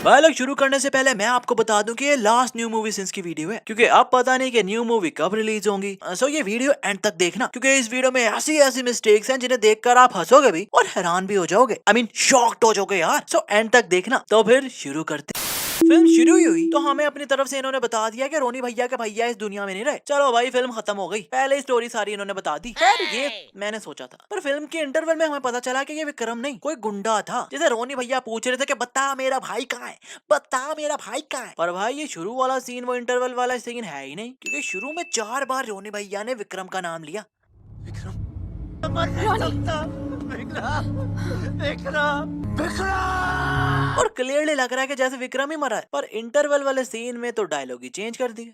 भाई लोग शुरू करने से पहले मैं आपको बता दूं कि ये लास्ट न्यू मूवी सिंस की वीडियो है, क्योंकि अब पता नहीं कि न्यू मूवी कब रिलीज होंगी। सो ये वीडियो एंड तक देखना, क्योंकि इस वीडियो में ऐसी ऐसी मिस्टेक्स हैं जिन्हें देखकर आप हंसोगे भी और हैरान भी हो जाओगे। आई मीन शॉक्ड हो जाओगे यार। सो एंड तक देखना। तो फिर शुरू करते। फिल्म शुरू ही हुई तो हमें अपनी तरफ से इन्होंने बता दिया कि रोनी भैया के भैया इस दुनिया में नहीं रहे। चलो भाई फिल्म खत्म हो गई, पहले ही स्टोरी सारी इन्होंने बता दी। खैर ये मैंने सोचा था, पर फिल्म के इंटरवल में हमें पता चला कि ये विक्रम नहीं कोई गुंडा था, जिसे रोनी भैया पूछ रहे थे कि बता मेरा भाई कहाँ है, बता मेरा भाई कहाँ है। पर भाई ये शुरू वाला सीन वो इंटरवल वाला सीन है ही नहीं, क्योंकि शुरू में 4 बार रोनी भैया ने विक्रम का नाम लिया। विक्रम और क्लियरली लग रहा है कि जैसे विक्रम ही मरा है, पर इंटरवल वाले सीन में तो डायलॉग ही चेंज कर दिए।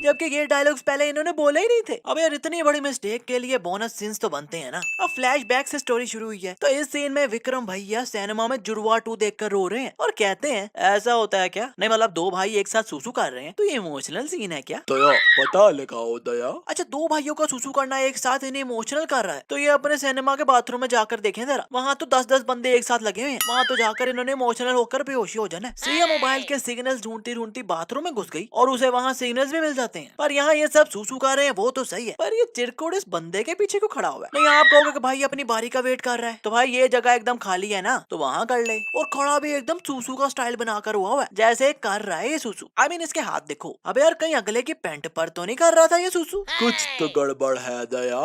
जबकि ये डायलॉग्स पहले इन्होंने बोले ही नहीं थे। अब यार इतनी बड़ी मिस्टेक के लिए बोनस सीन्स तो बनते हैं ना। अब फ्लैशबैक से स्टोरी शुरू हुई है, तो इस सीन में विक्रम भैया सिनेमा में जुड़वा 2 देखकर रो रहे हैं और कहते हैं ऐसा होता है क्या? नहीं मतलब 2 भाई एक साथ सुसु कर रहे हैं, तो ये इमोशनल सीन है क्या? दया पता लगाओ दया। अच्छा 2 भाइयों का सुसु करना एक साथ इन्हें इमोशनल कर रहा है, तो ये अपने सिनेमा के बाथरूम में जाकर देखें जरा। वहाँ तो 10-10 बंदे एक साथ लगे हुए हैं, वहाँ तो जाकर इन्होंने इमोशनल होकर बेहोशी हो जाना है। सिया मोबाइल के सिग्नल्स ढूंढती ढूंढती बाथरूम में घुस गई और उसे वहाँ सिग्नल्स भी मिल जाते हैं। पर यहाँ ये सब सूसू कर रहे हैं वो तो सही है, पर ये चिरकुट इस बंदे के पीछे क्यों खड़ा हुआ है? नहीं आप कहोगे कि भाई अपनी बारी का वेट कर रहा है, तो भाई ये जगह एकदम खाली है ना, तो वहाँ कर ले। और खड़ा भी एकदम सूसू का स्टाइल बनाकर हुआ है, जैसे कर रहा है ये सूसू। आई मीन इसके हाथ देखो। अब यार कहीं अगले की पैंट पर तो नहीं कर रहा था ये सूसू? कुछ तो गड़बड़ है दया।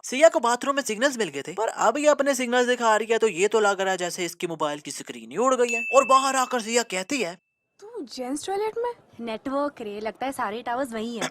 सिया को बाथरूम में सिग्नल्स मिल गए थे, पर अब ये अपने सिग्नल्स दिखा रही है, तो ये तो लग रहा है जैसे इसकी मोबाइल की स्क्रीन ही उड़ गई है। और बाहर आकर सिया कहती है तू जेंट्स टॉयलेट में नेटवर्क रे, लगता है सारे टावर्स वही है।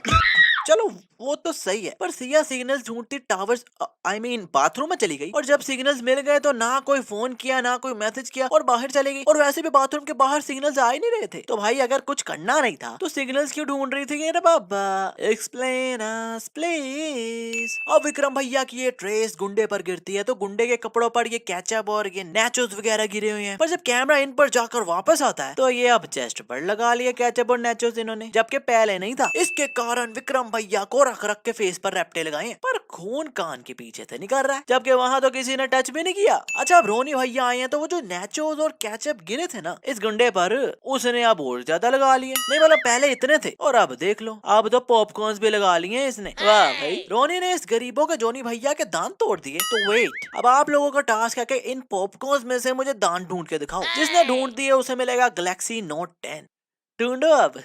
चलो वो तो सही है, पर सिया सिग्नल्स ढूंढती टावर्स आई मीन बाथरूम में चली गई, और जब सिग्नल्स मिल गए तो ना कोई फोन किया ना कोई मैसेज किया और बाहर चली गई। और वैसे भी बाथरूम के बाहर सिग्नल्स आ ही नहीं रहे थे, तो भाई अगर कुछ करना नहीं था तो सिग्नल्स क्यों ढूंढ रही थी? ये बाबा एक्सप्लेन अस प्लीज। अब विक्रम भैया की ये ट्रेस गुंडे पर गिरती है, तो गुंडे के कपड़ों पर ये केचप और ये नेचोस वगैरह गिरे हुए हैं। पर जब कैमरा इन पर जाकर वापस आता है, तो ये अब चेस्ट पर लगा लिए केचप और नेचोस इन्होंने, जबकि पहले नहीं था। इसके कारण विक्रम भैया को रख रख के फेस पर रैप्टे लगाए हैं, पर खून कान के पीछे से निकल रहा है, जबकि वहाँ तो किसी ने टच भी नहीं किया। अच्छा अब रोनी भैया आए हैं, तो वो जो नेचोस और केचप गिरे थे ना इस गुंडे पर, उसने अब और ज्यादा लगा लिए। नहीं मतलब पहले इतने थे और अब देख लो, अब तो पॉपकॉर्न्स भी लगा लिए इसने। वाह भाई, रोनी ने इस गरीबों के जोनी भैया के दांत तोड़ दिए। तो वेट, अब आप लोगों का टास्क है कि इन पॉपकॉर्न्स में से मुझे दांत ढूंढ के दिखाओ। जिसने ढूंढ दिए उसे मिलेगा गैलेक्सी नोट 10। ढूंढो अब।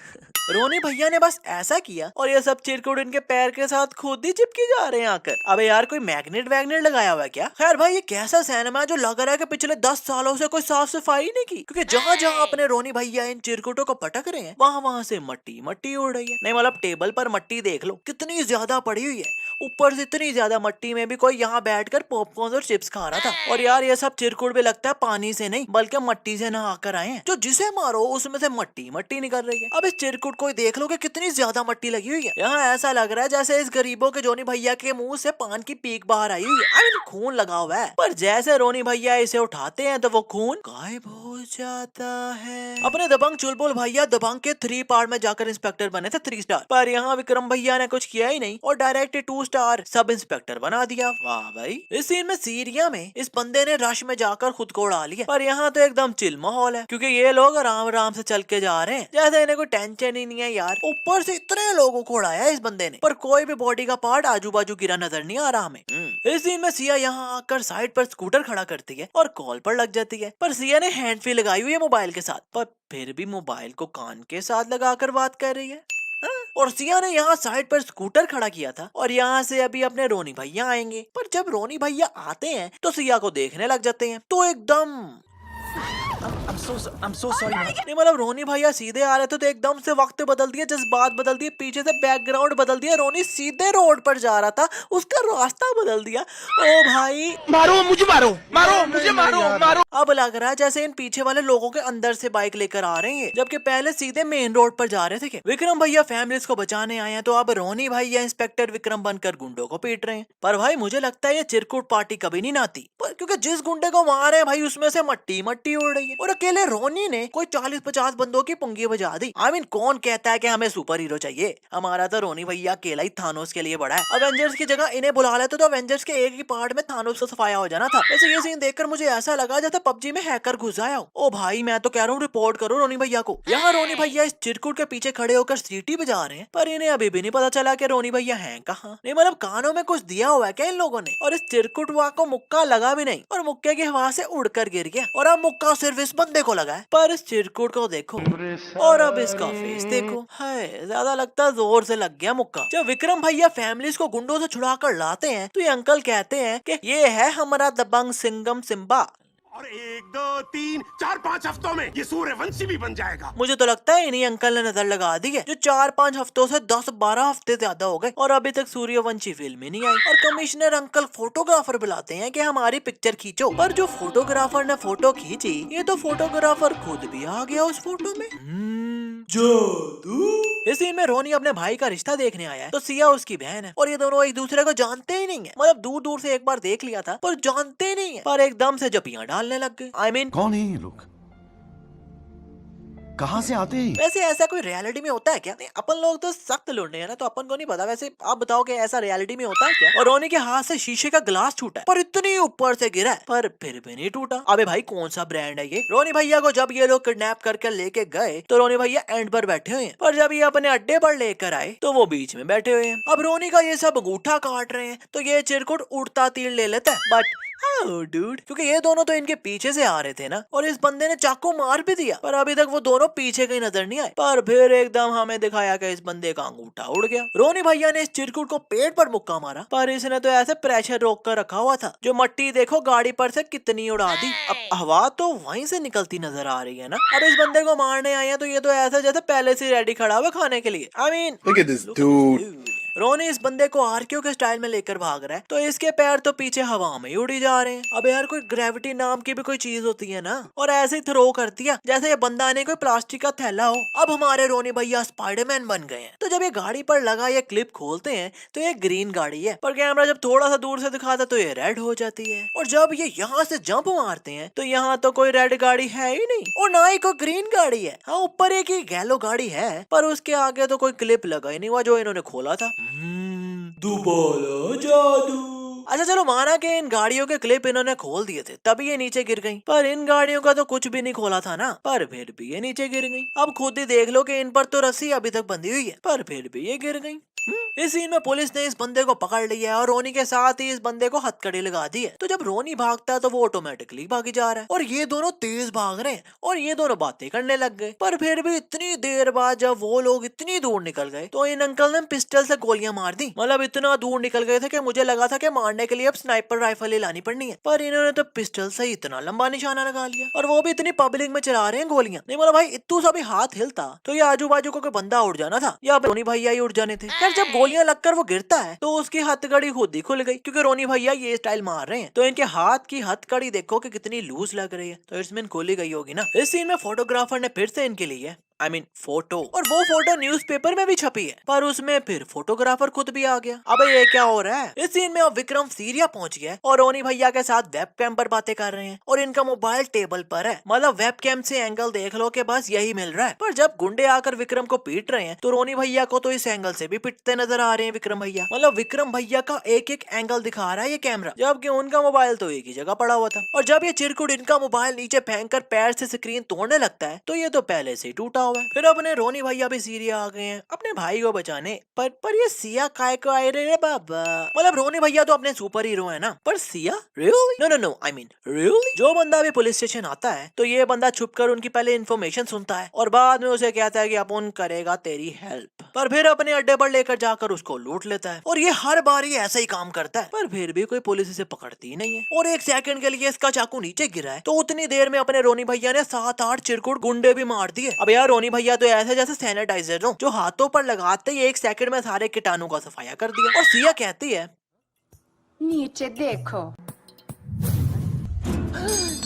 रोनी भैया ने बस ऐसा किया और ये सब चिरकुट इनके पैर के साथ खुद ही चिपकी जा रहे हैं आकर। अबे यार कोई मैग्नेट वैग्नेट लगाया हुआ है क्या? खैर भाई ये कैसा सिनेमा है जो लग रहा है कि पिछले 10 सालों से कोई साफ सफाई नहीं की, क्योंकि जहाँ जहाँ अपने रोनी भैया इन चिरकुटों को पटक रहे हैं वहाँ वहाँ से मट्टी मट्टी उड़ रही है। नहीं मतलब टेबल पर मट्टी देख लो कितनी ज्यादा पड़ी हुई है, ऊपर से इतनी ज्यादा मट्टी में भी कोई यहाँ बैठकर पॉपकॉर्न और चिप्स खा रहा था। और यार ये सब चिरकुट भी लगता है पानी से नहीं बल्कि मट्टी से नहा कर आए हैं, जो जिसे मारो उसमें से मट्टी मट्टी निकल रही है। अब इस चिरकुट को देख लो कि कितनी ज्यादा मट्टी लगी हुई है। यहाँ ऐसा लग रहा है जैसे इस गरीबों के जोनी भैया के मुंह से पान की पीक बाहर आई हुई है। आई मीन खून लगा हुआ है, पर जैसे रोनी भैया इसे उठाते हैं तो वो खून गायब हो जाता है। अपने दबंग चुलबुल भैया दबंग के 3 पार्ट में जाकर इंस्पेक्टर बने थे 3 स्टार, पर यहाँ विक्रम भैया ने कुछ किया ही नहीं और डायरेक्ट 2 स्टार सब इंस्पेक्टर बना दिया। वाह भाई। इस सीन में सीरिया में इस बंदे ने रश में जाकर खुद को उड़ा लिया, पर यहाँ तो एकदम चिल माहौल है, क्योंकि ये लोग आराम आराम से चल के जा रहे हैं जैसे इन्हें कोई टेंशन ही नहीं है यार। ऊपर से इतने लोगों को उड़ाया इस बंदे ने, पर कोई भी बॉडी का पार्ट आजू बाजू गिरा नजर नहीं आ रहा हमें। इस सीन में सिया यहाँ आकर साइड पर स्कूटर खड़ा करती है और कॉल पर लग जाती है, पर सिया ने हैंड फ्री लगाई हुई है मोबाइल के साथ, पर फिर भी मोबाइल को कान के साथ लगाकर बात कर रही है। और सिया ने यहाँ साइड पर स्कूटर खड़ा किया था और यहाँ से अभी अपने रोनी भैया आएंगे, पर जब रोनी भैया आते हैं तो सिया को देखने लग जाते हैं, तो एकदम I'm so sorry नहीं मतलब रोनी भैया सीधे आ रहे थे तो एकदम से वक्त बदल दिया, जज्बात बदल दिए, पीछे से बैकग्राउंड बदल दिया। रोनी सीधे रोड पर जा रहा था, उसका रास्ता बदल दिया। ओ भाई मारो मुझे, मारो मारो मुझे, मारो मारो। अब लग रहा है जैसे इन पीछे वाले लोगों के अंदर से बाइक लेकर आ रहे हैं, जबकि पहले सीधे मेन रोड पर जा रहे थे। विक्रम भैया फैमिलीज को बचाने आए हैं, तो अब रोनी भैया इंस्पेक्टर विक्रम बनकर गुंडों को पीट रहे हैं। पर भाई मुझे लगता है ये चिरकुट पार्टी कभी नहीं नाती, क्योंकि जिस गुंडे को मार है भाई उसमें से मट्टी मट्टी उड़ रही है। है और अकेले रोनी ने कोई 40-50 बंदों की पुंगी बजा दी। आई मीन कौन कहता है कि हमें सुपर हीरो चाहिए? हमारा तो रोनी भैया अकेला ही थानोस के लिए बड़ा है। अवेंजर्स की जगह इन्हें बुला लेते तो अवेंजर्स के एक ही पार्ट में थानोस को सफाया हो जाना था। वैसे ये सीन देखकर मुझे ऐसा लगा जैसे पबजी में हैकर घुस आया हो। ओ भाई मैं तो कह रहा हूँ रिपोर्ट करो रोनी भैया को। यहाँ रोनी भैया इस चिरकुट के पीछे खड़े होकर सीटी बजा रहे हैं, पर इन्हें अभी भी नहीं पता चला कि रोनी भैया हैं कहाँ। नहीं मतलब कानों में कुछ दिया हुआ है क्या इन लोगों ने? और इस चिरकुट को मुक्का लगा भी नहीं और मुक्के की हवा से उड़कर गिर गया और अब मुक्का सिर्फ इस बंदे को लगा है। पर इस चिरकुट को देखो और अब इसका फेस देखो, है ज्यादा लगता है जोर से लग गया मुक्का। जब विक्रम भैया फैमिलीज को गुंडों से छुड़ा कर लाते हैं तो ये अंकल कहते हैं कि ये है हमारा दबंग सिंगम सिम्बा और 1 2 3 4 5 हफ्तों में ये सूर्यवंशी भी बन जाएगा। मुझे तो लगता है इन्हीं अंकल ने नजर लगा दी है जो 4-5 हफ्तों से 10-12 हफ्ते ज्यादा हो गए और अभी तक सूर्यवंशी फिल्म ही नहीं आई। और कमिश्नर अंकल फोटोग्राफर बुलाते हैं कि हमारी पिक्चर खींचो, पर जो फोटोग्राफर ने फोटो खींची ये तो फोटोग्राफर खुद भी आ गया उस फोटो में। जादू। इस सीन में रोनी अपने भाई का रिश्ता देखने आया है तो सिया उसकी बहन है और ये दोनों एक दूसरे को जानते ही नहीं है। मतलब दूर दूर से एक बार देख लिया था पर जानते ही नहीं है, पर एकदम से जपियां डालने लग गए। आई मीन कौन है ये लोग? कहाँ से आते हैं? वैसे ऐसा कोई रियलिटी में होता है क्या? नहीं, अपन लोग तो सख्त लुंडे हैं ना, तो अपन को नहीं पता। वैसे आप बताओ कि ऐसा रियलिटी में होता है क्या? और रोनी के हाथ से शीशे का ग्लास छूटा है पर इतनी ऊपर से गिरा है पर फिर भी नहीं टूटा। अबे भाई कौन सा ब्रांड है ये? रोनी भैया को जब ये लोग किडनैप करके लेके गए तो रोनी भैया एंड पर बैठे हुए हैं, पर जब ये अपने अड्डे पर लेकर आए तो वो बीच में बैठे हुए हैं। अब रोनी का ये सब अंगूठा काट रहे हैं तो ये चिरकुट उड़ता तीर ले लेता है, बट डूड क्योंकि ये दोनों तो इनके पीछे से आ रहे थे ना और इस बंदे ने चाकू मार भी दिया, पर अभी तक वो दोनों पीछे कहीं नजर नहीं आए। पर फिर एकदम हमें दिखाया कि इस बंदे का अंगूठा उड़ गया। रोनी भैया ने इस चिरकुट को पेट पर मुक्का मारा पर इसने तो ऐसे प्रेशर रोक कर रखा हुआ था जो मट्टी देखो गाड़ी पर से कितनी उड़ा दी। अब हवा तो वहीं से निकलती नजर आ रही है ना। अब इस बंदे को मारने आए हैं तो ये तो ऐसा जैसे पहले से रेडी खड़ा हुआ खाने के लिए। I mean Look at this dude. रोनी इस बंदे को आरक्यू के स्टाइल में लेकर भाग रहा है तो इसके पैर तो पीछे हवा में ही उड़ी जा रहे हैं। अब यार कोई ग्रेविटी नाम की भी कोई चीज होती है ना, और ऐसे ही थ्रो कर दिया जैसे ये बंदा ने कोई प्लास्टिक का थैला हो। अब हमारे रोनी भैया स्पाइडरमैन बन गए हैं। तो जब ये गाड़ी पर लगा ये क्लिप खोलते हैं तो ये ग्रीन गाड़ी है, पर कैमरा जब थोड़ा सा दूर से दिखाता तो ये रेड हो जाती है। और जब ये यहाँ से जंप मारते हैं तो यहाँ तो कोई रेड गाड़ी है ही नहीं और ना ही कोई ग्रीन गाड़ी है। हाँ ऊपर एक ही गैलो गाड़ी है पर उसके आगे तो कोई क्लिप लगा ही नहीं हुआ जो इन्होंने खोला था। दोबारा जादू। अच्छा चलो माना कि इन गाड़ियों के क्लिप इन्होंने खोल दिए थे तभी ये नीचे गिर गई, पर इन गाड़ियों का तो कुछ भी नहीं खोला था ना, पर फिर भी ये नीचे गिर गई। अब खुद ही देख लो कि इन पर तो रस्सी अभी तक बंधी हुई है पर फिर भी ये गिर गई। इस सीन में पुलिस ने इस बंदे को पकड़ लिया है और रोनी के साथ ही इस बंदे को हथकड़ी लगा दी है। तो जब रोनी भागता है तो वो ऑटोमेटिकली भागी जा रहा है और ये दोनों तेज भाग रहे हैं और ये दोनों बातें करने लग गए। पर फिर भी इतनी देर बाद जब वो लोग इतनी दूर निकल गए तो इन अंकल ने पिस्टल से गोलियां मार दी। मतलब इतना दूर निकल गए थे कि मुझे लगा था कि मारने के लिए अब स्नाइपर राइफल ही लानी पड़नी है, पर इन्होंने तो पिस्टल से इतना लंबा निशाना लगा लिया और वो भी इतनी पब्लिक में चला रहे हैं गोलियां। नहीं मतलब भाई इतू सा भी हाथ हिलता तो ये आजू बाजू को कोई बंदा उड़ जाना था या रोनी भैया ही उड़ जाने थे। खैर जब गोलियां लगकर वो गिरता है तो उसकी हथकड़ी खुद ही खुल गई क्योंकि रोनी भैया ये स्टाइल मार रहे हैं तो इनके हाथ की हथकड़ी देखो कि कितनी लूज लग रही है, तो इसमें खुल ही गई होगी ना। इस सीन में फोटोग्राफर ने फिर से इनके लिए आई मीन फोटो, और वो फोटो न्यूज़पेपर में भी छपी है पर उसमें फिर फोटोग्राफर खुद भी आ गया। अबे ये क्या हो रहा है? इस सीन में अब विक्रम सीरिया पहुंच गया और रोनी भैया के साथ वेबकैम पर बातें कर रहे हैं और इनका मोबाइल टेबल पर है। मतलब वेबकैम से एंगल देख लो कि बस यही मिल रहा है। पर जब गुंडे आकर विक्रम को पीट रहे हैं तो रोनी भैया को तो इस एंगल से भी पिटते नजर आ रहे हैं विक्रम भैया। मतलब विक्रम भैया का एक एक एंगल दिखा रहा है ये कैमरा, जबकि उनका मोबाइल तो एक ही जगह पड़ा हुआ था। और जब ये चिरकुट इनका मोबाइल नीचे फेंक कर पैर से स्क्रीन तोड़ने लगता है तो ये तो पहले से ही टूटा हुआ है। फिर अपने रोनी भैया भी सीरिया आ गए हैं अपने भाई को बचाने, पर ये सिया काय को आए रे बाबा। मतलब रोनी भैया तो अपने सुपर हीरो है ना, पर Siya really? No no no I mean really? जो बंदा भी पुलिस स्टेशन आता है तो ये बंदा छुपकर उनकी पहले इन्फॉर्मेशन सुनता है और बाद में उसे कहता है कि अपन करेगा तेरी हेल्प, पर फिर अपने अड्डे पर लेकर जाकर उसको लूट लेता है। और ये हर बार ही ऐसा ही काम करता है पर फिर भी कोई पुलिस इसे पकड़ती ही नहीं है। और एक सेकंड के लिए इसका चाकू नीचे गिरा है तो उतनी देर में अपने रोनी भैया ने 7-8 चिरकुट गुंडे भी मार दिए। अब यार रोनी भैया तो ऐसे जैसे सैनिटाइजर हो जो हाथों पर लगाते ही 1 सेकंड में सारे कीटाणु का सफाया कर दिया। और सिया कहती है नीचे देखो।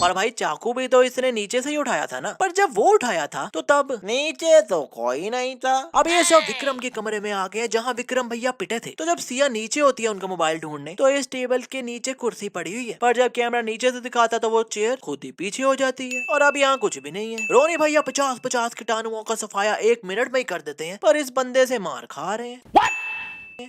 और भाई चाकू भी तो इसने नीचे से ही उठाया था ना, पर जब वो उठाया था तो तब नीचे तो कोई नहीं था। अब ये सब विक्रम के कमरे में आ गए जहाँ विक्रम भैया पिटे थे। तो जब सिया नीचे होती है उनका मोबाइल ढूंढने, तो इस टेबल के नीचे कुर्सी पड़ी हुई है, पर जब कैमरा नीचे से दिखाता तो वो चेयर खुद ही पीछे हो जाती है और अब यहाँ कुछ भी नहीं है। रोनी भैया 50-50 कीटाणुओं का सफाया 1 मिनट में ही कर देते हैं, पर इस बंदे से मार खा रहे हैं।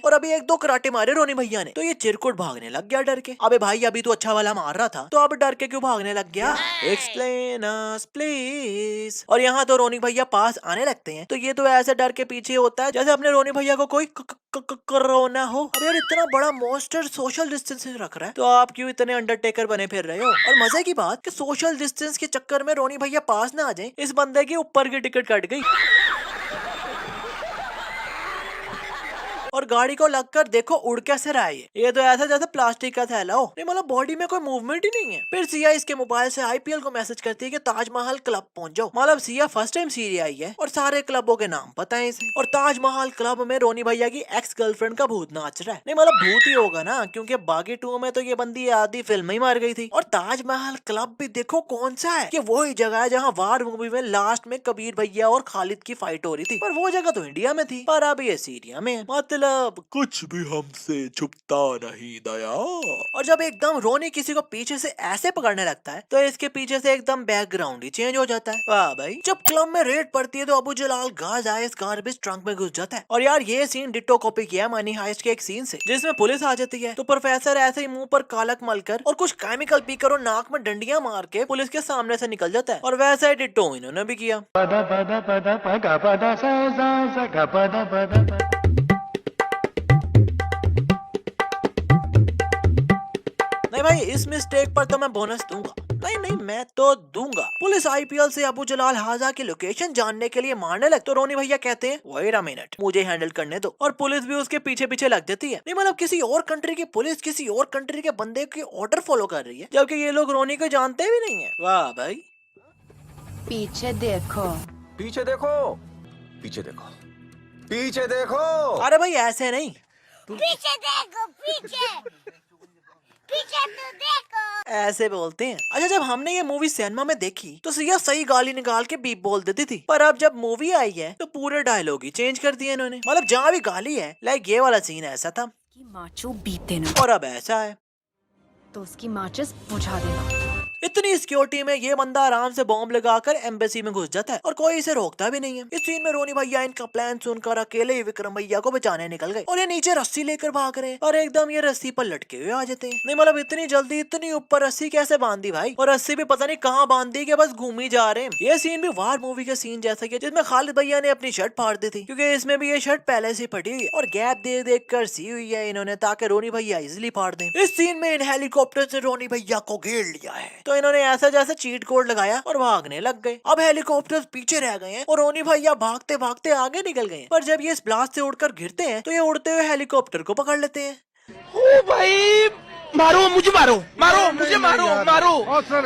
और अभी 1-2 कराटे मारे रोनी भैया ने तो ये चिरकुट भागने लग गया डर के। अबे भाई अभी तो अच्छा वाला मार रहा था, तो अब डर के क्यों भागने लग गया? Explain us please. और यहाँ तो रोनी भैया पास आने लगते हैं, तो ये तो ऐसे डर के पीछे होता है जैसे अपने रोनी भैया को कोई कोरोना हो। अब यार इतना बड़ा मॉन्स्टर सोशल डिस्टेंसिंग रख रहा है, तो आप क्यों इतने अंडरटेकर बने फिर रहे हो? और मजे की बात कि सोशल डिस्टेंस के चक्कर में रोनी भैया पास ना आ जाए, इस बंदे की ऊपर की टिकट कट गई। और गाड़ी को लगकर देखो उड़ कैसे रहा है ये तो ऐसा जैसे प्लास्टिक का थैला हो। नहीं मतलब बॉडी में कोई मूवमेंट ही नहीं है। फिर सिया इसके मोबाइल से आईपीएल को मैसेज करती है कि ताजमहल क्लब पहुंच जाओ। मतलब सिया फर्स्ट टाइम सीरिया आई है और सारे क्लबों के नाम पता है इसे। और ताजमहल क्लब में रोनी भैया की एक्स गर्लफ्रेंड का भूत नाच रहा है। नहीं मतलब भूत ही होगा ना, क्योंकि बागी 2 में तो ये बंदी आधी फिल्म ही मार गई थी। और ताजमहल क्लब भी देखो कौन सा है, कि वही जगह है जहाँ वार मूवी में लास्ट में कबीर भैया और खालिद की फाइट हो रही थी, पर वो जगह तो इंडिया में थी, पर अब ये सीरिया में। मतलब कुछ भी हमसे छुपता नहीं दया। और जब एकदम रोनी किसी को पीछे से ऐसे पकड़ने लगता है, तो इसके पीछे से एकदम बैकग्राउंड ही चेंज हो जाता है। वाह भाई। जब क्लब में रेड पड़ती है तो अबू जलाल गाज आइस गार्बेज ट्रंक में घुस जाता है। और यार ये सीन डिट्टो कॉपी किया है मनी हाइस्ट के एक सीन से, जिसमें पुलिस आ जाती है, तो प्रोफेसर ऐसे ही मुंह पर कालक मलकर और कुछ केमिकल पीकर और नाक में डंडियां मार के पुलिस के सामने से निकल जाता है। और वैसा ही डिट्टो इन्होंने भी किया। नहीं भाई इस मिस्टेक पर तो मैं बोनस दूंगा। नहीं मैं तो दूंगा। पुलिस आईपीएल से अबू जलाल हाजा की लोकेशन जानने के लिए मारने लग, तो रोनी भैया कहते हैं वेट अ मिनट, मुझे हैंडल करने दो। और पुलिस भी उसके पीछे पीछे लग जाती है। नहीं मतलब किसी और कंट्री की पुलिस किसी और कंट्री के बंदे की ऑर्डर फॉलो कर रही है, जबकि ये लोग रोनी को जानते भी नहीं है। वाह भाई। पीछे देखो। पीछे देखो, पीछे देखो, पीछे देखो। अरे भाई ऐसे नहीं, पीछे देखो, पीछे पीछे तो देखो, ऐसे बोलते हैं। अच्छा जब हमने ये मूवी सिनेमा में देखी तो सिया सही गाली निकाल के बीप बोल देती थी, पर अब जब मूवी आई है तो पूरे डायलॉग ही चेंज कर दिए इन्होंने। मतलब जहाँ भी गाली है, लाइक ये वाला सीन ऐसा था कि माचो बीप देना और अब ऐसा है तो उसकी माचिस बुझा देना। इतनी सिक्योरिटी में ये बंदा आराम से बॉम्ब लगाकर एम्बेसी में घुस जाता है और कोई इसे रोकता भी नहीं है। इस सीन में रोनी भैया इनका प्लान सुनकर अकेले ही विक्रम भैया को बचाने निकल गए और ये नीचे रस्सी लेकर भाग रहे हैं और एकदम ये रस्सी पर लटके हुए आ जाते हैं। नहीं मतलब इतनी जल्दी इतनी ऊपर रस्सी कैसे बांध दी भाई, और रस्सी भी पता नहीं कहाँ बांध दी कि बस घूम ही जा रहे हैं। ये सीन भी वार मूवी के सीन जैसा ही है, जिसमें खालिद भैया ने अपनी शर्ट फाड़ दी थी, क्योंकि इसमें भी ये शर्ट पहले से फटी हुई है और गैप दे देख कर सी हुई है इन्होंने, ताकि रोनी भैया इजिली फाड़ दें। इस सीन में इन हेलीकॉप्टर से रोनी भैया को घेर लिया है, तो इन्होंने ऐसा जैसे चीट कोड लगाया और भागने लग गए। अब हेलीकॉप्टर्स पीछे रह गए हैं और रोनी भैया भागते भागते आगे निकल गए हैं, पर जब ये इस ब्लास्ट से उड़कर गिरते हैं तो ये उड़ते हुए हेलीकॉप्टर को पकड़ लेते हैं। ओ भाई, मारो मुझे, मारो मारो मुझे, मारो मारो।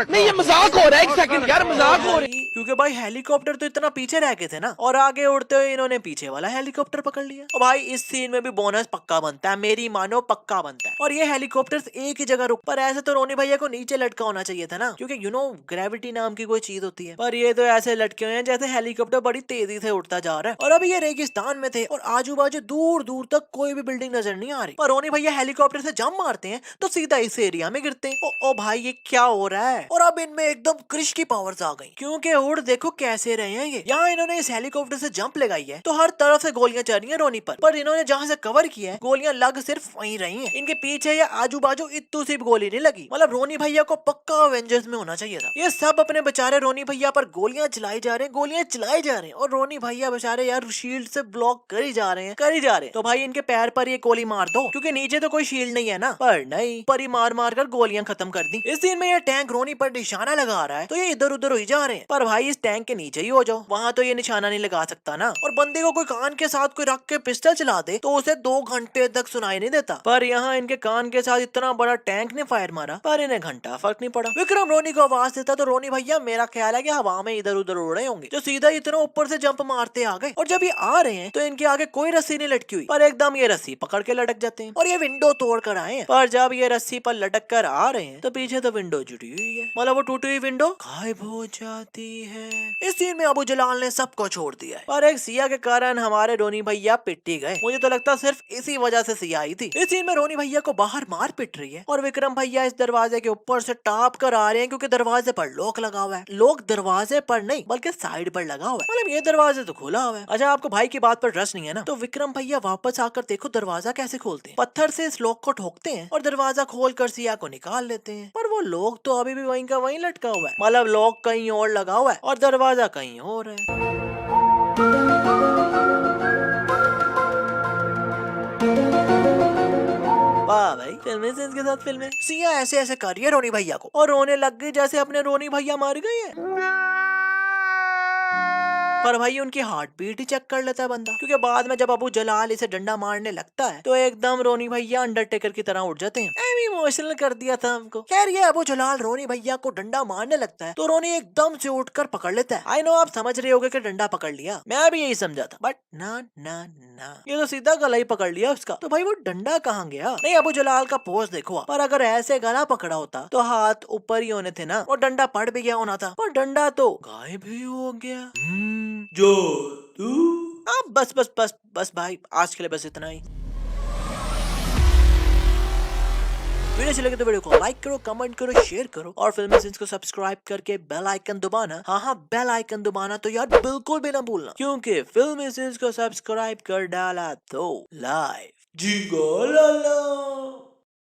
नहीं ये मजाक हो रहा है, एक सेकंड यार, मजाक हो रही है। क्योंकि भाई हेलीकॉप्टर तो इतना पीछे रह गए थे ना, और आगे उड़ते हुए इन्होंने पीछे वाला हेलीकॉप्टर पकड़ लिया। और भाई इस सीन में भी बोनस पक्का बनता है, मेरी मानो पक्का बनता है। और ये हेलीकॉप्टर एक ही जगह रुक, पर ऐसे तो रोनी भैया को नीचे लटका होना चाहिए था ना, क्योंकि यू नो ग्रेविटी नाम की कोई चीज होती है, पर ये तो ऐसे लटके हुए हैं जैसे हेलीकॉप्टर बड़ी तेजी से उड़ता जा रहा है। और अभी ये रेगिस्तान में थे और आजू बाजू दूर दूर तक कोई भी बिल्डिंग नजर नहीं आ रही, पर रोनी भैया हेलीकॉप्टर से जंप मारते हैं तो सीधा इस एरिया में गिरते हैं। ओ भाई ये क्या हो रहा है। और अब इनमें एकदम क्रिश की पावर्स आ गई, क्योंकि उड़ देखो कैसे रहे हैं ये। यहाँ इन्होंने इस हेलीकॉप्टर से जंप लगाई है तो हर तरफ से गोलियां चल रही है रोनी पर इन्होंने जहाँ से कवर किया है गोलियां लग सिर्फ वहीं रही हैं। इनके पीछे या आजू बाजू इतू सी गोली नहीं लगी। मतलब रोनी भैया को पक्का अवेंजर्स में होना चाहिए था। ये सब अपने बेचारे रोनी भैया पर गोलियां चलाई जा रहे हैं, गोलियां चलाई जा रहे हैं, और रोनी भैया बेचारे यार शील्ड से ब्लॉक कर ही जा रहे हैं। तो भाई इनके पैर पर ये गोली मार दो, क्योंकि नीचे तो कोई शील्ड नहीं है ना। पर नहीं, पर ही मार कर गोलियां खत्म कर दी। इस सीन में ये टैंक रोनी पर निशाना लगा रहा है तो ये इधर उधर हो ही जा रहे हैं, पर भाई इस टैंक के नीचे ही हो जाओ, वहाँ तो ये निशाना नहीं लगा सकता ना। और बंदे को कोई कान के साथ कोई रख के पिस्टल चला दे तो उसे 2 घंटे तक सुनाई नहीं देता, पर यहाँ इनके कान के साथ इतना बड़ा टैंक ने फायर मारा, पर इन्हें घंटा फर्क नहीं पड़ा। विक्रम रोनी को आवाज देता तो रोनी भैया मेरा ख्याल है कि हवा में इधर उधर उड़ रहे होंगे, जो सीधा इतना ऊपर से जंप मारते आ गए। और जब ये आ रहे हैं तो इनके आगे कोई रस्सी नहीं लटकी हुई, पर एकदम ये रस्सी पकड़ के लटक जाते हैं और ये विंडो तोड़ कर आए हैं। पर जब ये रस्सी पर लटक कर आ रहे हैं तो पीछे तो विंडो जुड़ी हुई है, मतलब वो टूटी हुई विंडो गायब हो जाती है। इस सीन में अबू जलाल ने सबको छोड़ दिया है, पर एक सिया के कारण हमारे रोनी भैया पिट्टी गए। मुझे तो लगता सिर्फ इसी वजह से सिया आई थी। इस सीन में रोनी भैया को बाहर मार पिट रही है और विक्रम भैया इस दरवाजे के ऊपर से टाप कर आ रहे हैं, क्योंकि दरवाजे पर लॉक लगा हुआ है। लॉक दरवाजे पर नहीं बल्कि साइड पर लगा हुआ है, मतलब ये दरवाजे तो खुला हुआ है। अच्छा, आपको भाई की बात पर ट्रस्ट नहीं है ना, तो विक्रम भैया वापस आकर देखो दरवाजा कैसे खोलते हैं। पत्थर से इस लॉक को ठोकते हैं और दरवाजा खोल कर सिया को निकाल लेते हैं, पर वो लॉक तो अभी भी वहीं का वहीं लटका हुआ है, मतलब लॉक कहीं और लगा हुआ है और दरवाजा कहीं और है। वाह भाई, फिल्में सेंस के साथ फिल्में। सिया ऐसे ऐसे कर रही है रोनी भैया को और रोने लग गई जैसे अपने रोनी भैया मर गए हैं। पर भाई उनकी हार्ट बीट ही चेक कर लेता है बंदा, क्योंकि बाद में जब अबू जलाल इसे डंडा मारने लगता है तो एकदम रोनी भैया अंडरटेकर की तरह उठ जाते हैं। इमोशनल कर दिया था हमको। खैर ये अबू जलाल रोनी भैया को डंडा मारने लगता है तो रोनी एकदम से उठकर पकड़ लेता है। आई नो आप समझ रहे होगे कि डंडा पकड़ लिया, मैं भी यही समझा था, बट ना ना ना, ये तो सीधा गला ही पकड़ लिया उसका। तो भाई वो डंडा कहाँ गया? नहीं, अबू जलाल का पोज देखो आप। पर अगर ऐसे गला पकड़ा होता तो हाथ ऊपर ही होने थे ना, और डंडा पड़ भी गया होना था, पर डंडा तो गायब ही हो गया। जो तू बस बस बस बस भाई, आज के लिए बस इतना ही। वीडियो अच्छी लगे तो वीडियो को लाइक करो, कमेंट करो, शेयर करो और फिल्मी सीन्स को सब्सक्राइब करके बेल आइकन दबाना। हाँ, बेल आइकन दबाना तो यार बिल्कुल भी ना भूलना, क्योंकि फिल्मी सीन्स को सब्सक्राइब कर डाला तो लाइव जी ला